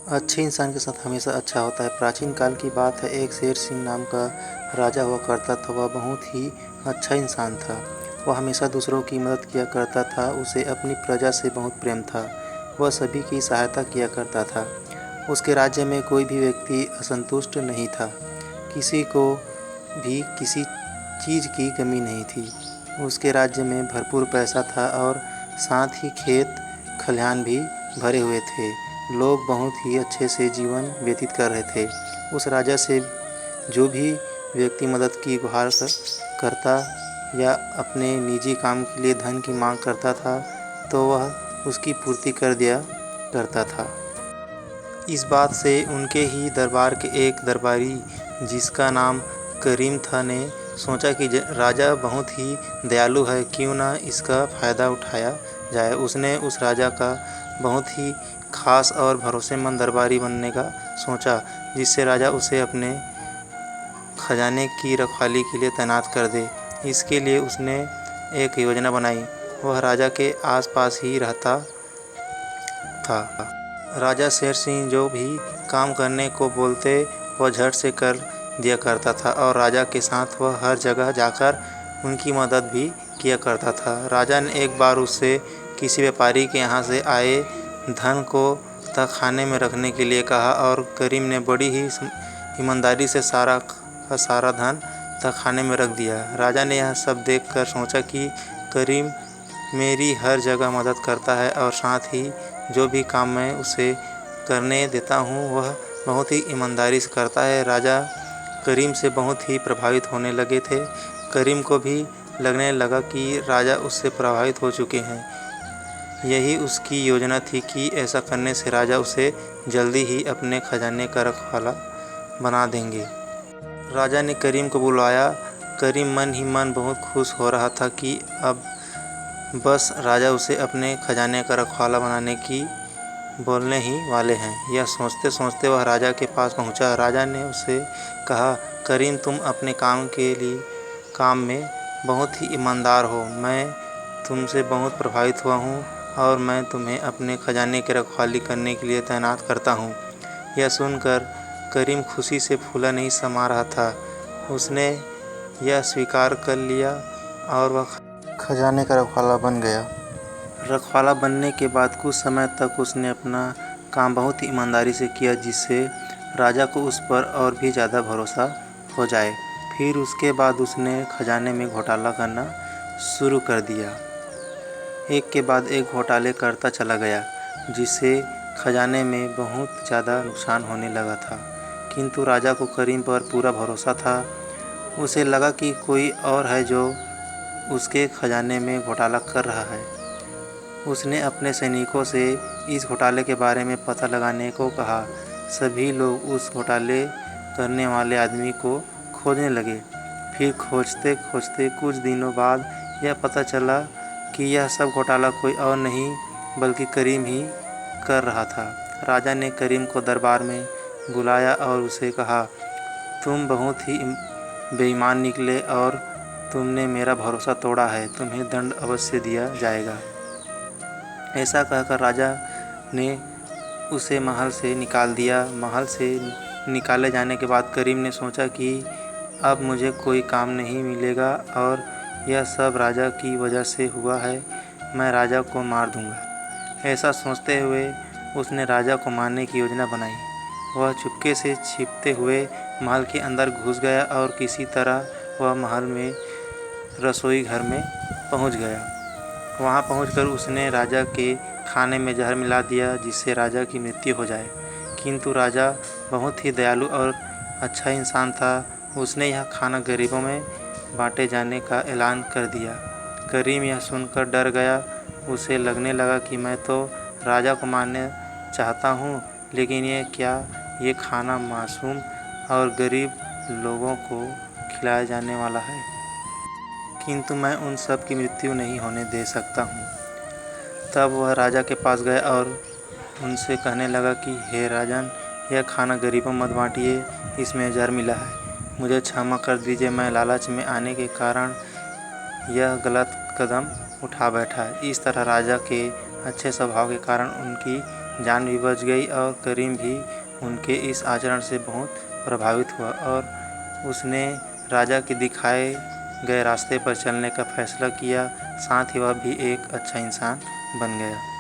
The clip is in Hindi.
अच्छे इंसान के साथ हमेशा अच्छा होता है। प्राचीन काल की बात है, एक शेर सिंह नाम का राजा हुआ करता था। वह बहुत ही अच्छा इंसान था। वह हमेशा दूसरों की मदद किया करता था। उसे अपनी प्रजा से बहुत प्रेम था। वह सभी की सहायता किया करता था। उसके राज्य में कोई भी व्यक्ति असंतुष्ट नहीं था। किसी को भी किसी चीज़ की कमी नहीं थी। उसके राज्य में भरपूर पैसा था और साथ ही खेत खलिहान भी भरे हुए थे। लोग बहुत ही अच्छे से जीवन व्यतीत कर रहे थे। उस राजा से जो भी व्यक्ति मदद की गुहार करता या अपने निजी काम के लिए धन की मांग करता था, तो वह उसकी पूर्ति कर दिया करता था। इस बात से उनके ही दरबार के एक दरबारी, जिसका नाम करीम था, ने सोचा कि राजा बहुत ही दयालु है, क्यों ना इसका फ़ायदा उठाया जाए। उसने उस राजा का बहुत ही खास और भरोसेमंद दरबारी बनने का सोचा, जिससे राजा उसे अपने खजाने की रखवाली के लिए तैनात कर दे। इसके लिए उसने एक योजना बनाई। वह राजा के आसपास ही रहता था। राजा शेर सिंह जो भी काम करने को बोलते वह झट से कर दिया करता था और राजा के साथ वह हर जगह जाकर उनकी मदद भी किया करता था। राजा ने एक बार उससे किसी व्यापारी के यहाँ से आए धन को तहखाने में रखने के लिए कहा और करीम ने बड़ी ही ईमानदारी से सारा का सारा धन तहखाने में रख दिया। राजा ने यह सब देखकर सोचा कि करीम मेरी हर जगह मदद करता है और साथ ही जो भी काम मैं उसे करने देता हूँ वह बहुत ही ईमानदारी से करता है। राजा करीम से बहुत ही प्रभावित होने लगे थे। करीम को भी लगने लगा कि राजा उससे प्रभावित हो चुके हैं। यही उसकी योजना थी कि ऐसा करने से राजा उसे जल्दी ही अपने खजाने का रखवाला बना देंगे। राजा ने करीम को बुलाया। करीम मन ही मन बहुत खुश हो रहा था कि अब बस राजा उसे अपने खजाने का रखवाला बनाने की बोलने ही वाले हैं। यह सोचते सोचते वह राजा के पास पहुंचा। राजा ने उसे कहा, करीम तुम अपने काम में बहुत ही ईमानदार हो। मैं तुमसे बहुत प्रभावित हुआ हूँ और मैं तुम्हें अपने खजाने की रखवाली करने के लिए तैनात करता हूँ। यह सुनकर करीम खुशी से फूला नहीं समा रहा था। उसने यह स्वीकार कर लिया और वह खजाने का रखवाला बन गया। रखवाला बनने के बाद कुछ समय तक उसने अपना काम बहुत ही ईमानदारी से किया, जिससे राजा को उस पर और भी ज़्यादा भरोसा हो जाए। फिर उसके बाद उसने खजाने में घोटाला करना शुरू कर दिया। एक के बाद एक घोटाले करता चला गया, जिससे खजाने में बहुत ज़्यादा नुकसान होने लगा था। किंतु राजा को करीम पर पूरा भरोसा था। उसे लगा कि कोई और है जो उसके खजाने में घोटाला कर रहा है। उसने अपने सैनिकों से इस घोटाले के बारे में पता लगाने को कहा। सभी लोग उस घोटाले करने वाले आदमी को खोजने लगे। फिर खोजते खोजते कुछ दिनों बाद यह पता चला कि यह सब घोटाला कोई और नहीं बल्कि करीम ही कर रहा था। राजा ने करीम को दरबार में बुलाया और उसे कहा, तुम बहुत ही बेईमान निकले और तुमने मेरा भरोसा तोड़ा है। तुम्हें दंड अवश्य दिया जाएगा। ऐसा कहकर राजा ने उसे महल से निकाल दिया। महल से निकाले जाने के बाद करीम ने सोचा कि अब मुझे कोई काम नहीं मिलेगा और यह सब राजा की वजह से हुआ है। मैं राजा को मार दूंगा। ऐसा सोचते हुए उसने राजा को मारने की योजना बनाई। वह चुपके से छिपते हुए महल के अंदर घुस गया और किसी तरह वह महल में रसोई घर में पहुंच गया। वहां पहुंचकर उसने राजा के खाने में जहर मिला दिया, जिससे राजा की मृत्यु हो जाए। किंतु राजा बहुत ही दयालु और अच्छा इंसान था। उसने यह खाना गरीबों में बांटे जाने का ऐलान कर दिया। करीम यह सुनकर डर गया। उसे लगने लगा कि मैं तो राजा को मारने चाहता हूँ, लेकिन ये खाना मासूम और गरीब लोगों को खिलाया जाने वाला है, किंतु मैं उन सब की मृत्यु नहीं होने दे सकता हूँ। तब वह राजा के पास गया और उनसे कहने लगा कि हे राजन, यह खाना गरीबों मत बांटिए, इसमें जहर मिला है। मुझे क्षमा कर दीजिए, मैं लालच में आने के कारण यह गलत कदम उठा बैठा। इस तरह राजा के अच्छे स्वभाव के कारण उनकी जान भी बच गई और करीम भी उनके इस आचरण से बहुत प्रभावित हुआ और उसने राजा के दिखाए गए रास्ते पर चलने का फैसला किया। साथ ही वह भी एक अच्छा इंसान बन गया।